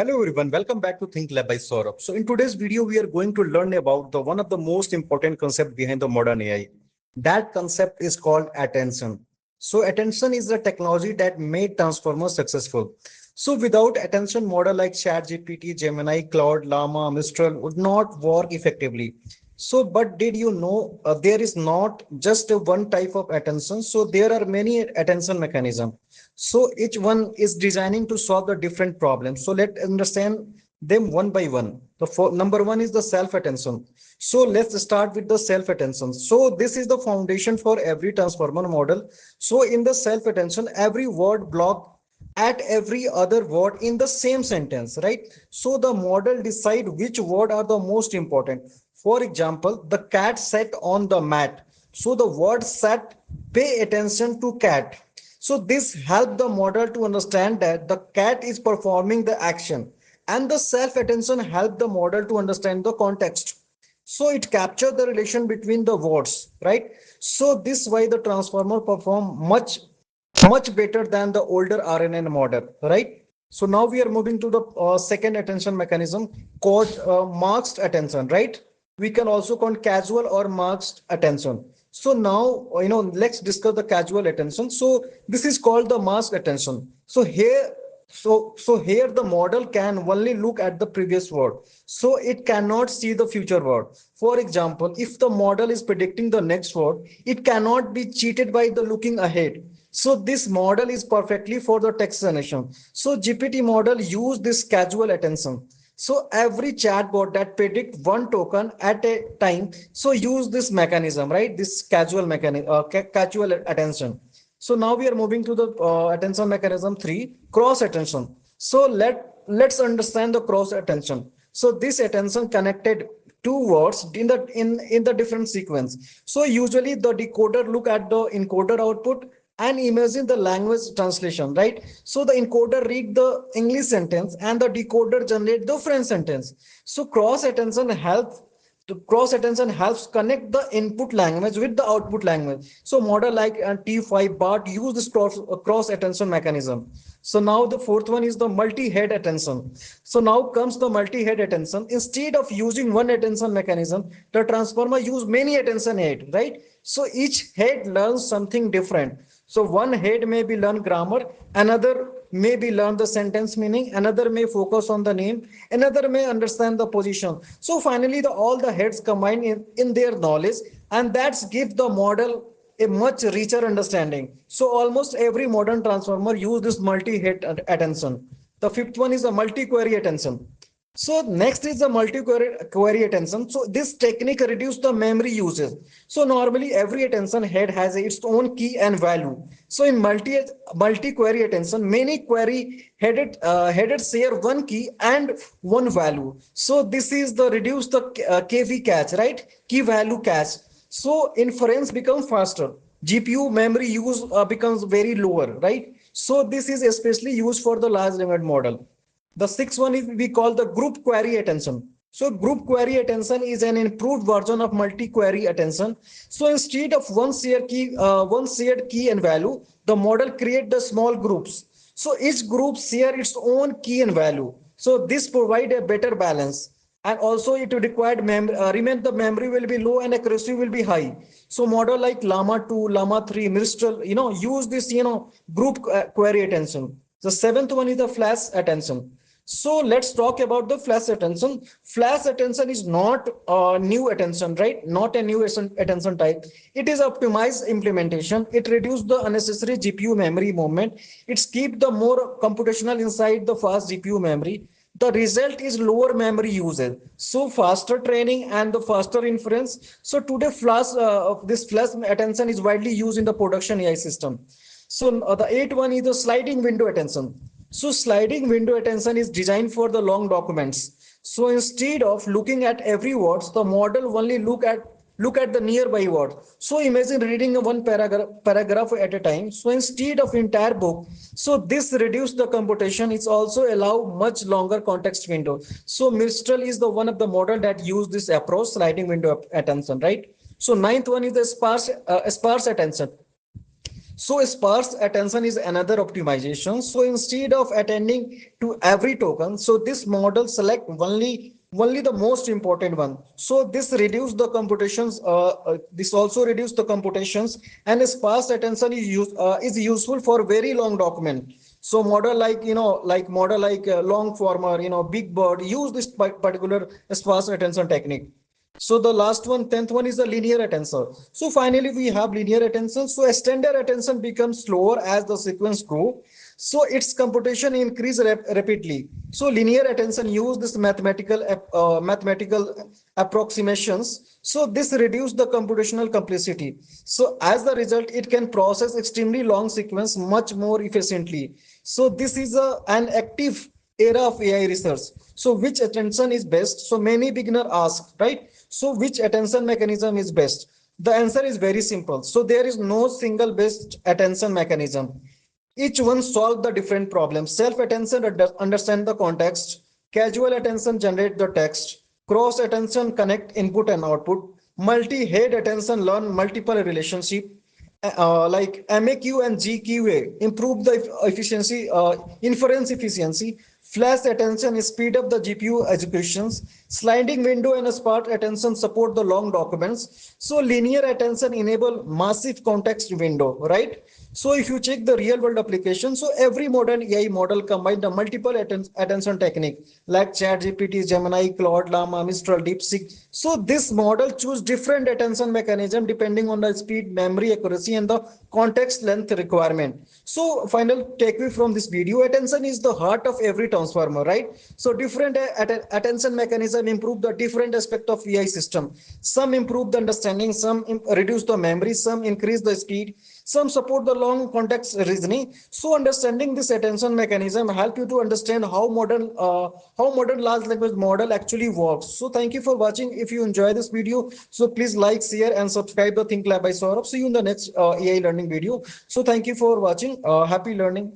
Hello everyone, welcome back to Think Lab by Saurabh. So in today's video, we are going to learn about the one of the most important concept behind the modern AI. That concept is called attention. So attention is the technology that made transformers successful. So without attention, model like ChatGPT, Gemini, Claude, Llama, Mistral would not work effectively. So, but did you know there is not just a one type of attention? So there are many attention mechanisms. So each one is designing to solve the different problems. So let's understand them one by one. Number one is the self-attention. So let's start with the self-attention. So this is the foundation for every transformer model. So in the self-attention, every word block at every other word in the same sentence, right? So the model decide which word are the most important. For example, the cat sat on the mat. So the word sat, pay attention to cat. So this helped the model to understand that the cat is performing the action, and the self-attention helped the model to understand the context. So it captured the relation between the words, right? So this why the transformer perform much better than the older RNN model, right? So now we are moving to the second attention mechanism called masked attention, right? We can also call casual or masked attention. So now, let's discuss the casual attention. So this is called the masked attention. So here the model can only look at the previous word. So it cannot see the future word. For example, if the model is predicting the next word, it cannot be cheated by the looking ahead. So this model is perfectly for the text generation. So GPT model use this casual attention. So every chatbot that predict one token at a time, so use this mechanism, right? This casual mechanism, casual attention. So now we are moving to the attention mechanism three, cross attention. So let's understand the cross attention. So this attention connected two words in the different sequence. So usually the decoder look at the encoder output and imagine the language translation, right? So the encoder read the English sentence and the decoder generate the French sentence. So cross attention helps connect the input language with the output language. So model like T5 BART use this cross attention mechanism. So now the fourth one is the multi-head attention. So now comes the multi-head attention. Instead of using one attention mechanism, the transformer use many attention head, right? So each head learns something different. So one head may be learn grammar, another may be learn the sentence meaning, another may focus on the name, another may understand the position. So finally, all the heads combine in their knowledge, and that's give the model a much richer understanding. So almost every modern transformer use this multi-head attention. The fifth one is a multi-query attention. So next is the multi-query attention. So this technique reduce the memory usage. So normally every attention head has its own key and value. So in multi-query attention, many query headed share one key and one value. So this is the reduce the KV cache, right? Key value cache. So inference becomes faster. GPU memory use becomes very lower, right? So this is especially used for the large language model. The sixth one is we call the group query attention. So group query attention is an improved version of multi-query attention. So instead of one shared key and value, the model create the small groups. So each group share its own key and value. So this provide a better balance. And also it required remain the memory will be low and accuracy will be high. So model like Llama 2, Llama 3, Mistral, use this, group query attention. The seventh one is the flash attention. So let's talk about the flash attention. Flash attention is not a new attention, right? Not a new attention type. It is optimized implementation. It reduces the unnecessary GPU memory movement. It's keep the more computational inside the fast GPU memory. The result is lower memory usage, so faster training and the faster inference. So today this flash attention is widely used in the production AI system. So the eighth one is the sliding window attention. So sliding window attention is designed for the long documents. So instead of looking at every word, the model only look at the nearby word. So imagine reading one paragraph at a time. So instead of entire book, so this reduce the computation. It's also allow much longer context window. So Mistral is the one of the model that use this approach, sliding window attention, right? So ninth one is the sparse attention. So sparse attention is another optimization. So instead of attending to every token, so this model select only the most important one. So this reduce the computations. This also reduce the computations, and sparse attention is useful for very long document. So model like model like long former, big bird use this particular sparse attention technique. So the last one, 10th one is the linear attention. So finally we have linear attention. So extended attention becomes slower as the sequence grow. So its computation increase rapidly. So linear attention use this mathematical approximations. So this reduce the computational complexity. So as the result, it can process extremely long sequence much more efficiently. So this is an active era of AI research. So which attention is best? So many beginner ask, right? So which attention mechanism is best? The answer is very simple. So there is no single best attention mechanism. Each one solve the different problems. Self attention understand the context. Casual attention generate the text. Cross attention connect input and output. Multi head attention learn multiple relationship. Like MAQ and GQA improve the efficiency, inference efficiency. Flash attention speed up the GPU executions. Sliding window and sparse attention support the long documents. So linear attention enable massive context window, right? So if you check the real world application, so every modern AI model combine the multiple attention technique like ChatGPT, Gemini, Claude, Llama, Mistral, DeepSeek. So this model choose different attention mechanism depending on the speed, memory, accuracy, and the context length requirement. So final takeaway from this video, attention is the heart of every transformer, right? So different attention mechanism improve the different aspect of AI system. Some improve the understanding, some reduce the memory, some increase the speed, some support the long context reasoning. So understanding this attention mechanism help you to understand how modern large language model actually works. So thank you for watching. If you enjoy this video, so please like, share, and subscribe the Think Lab by Saurabh. See you in the next AI learning video. So thank you for watching. Happy learning.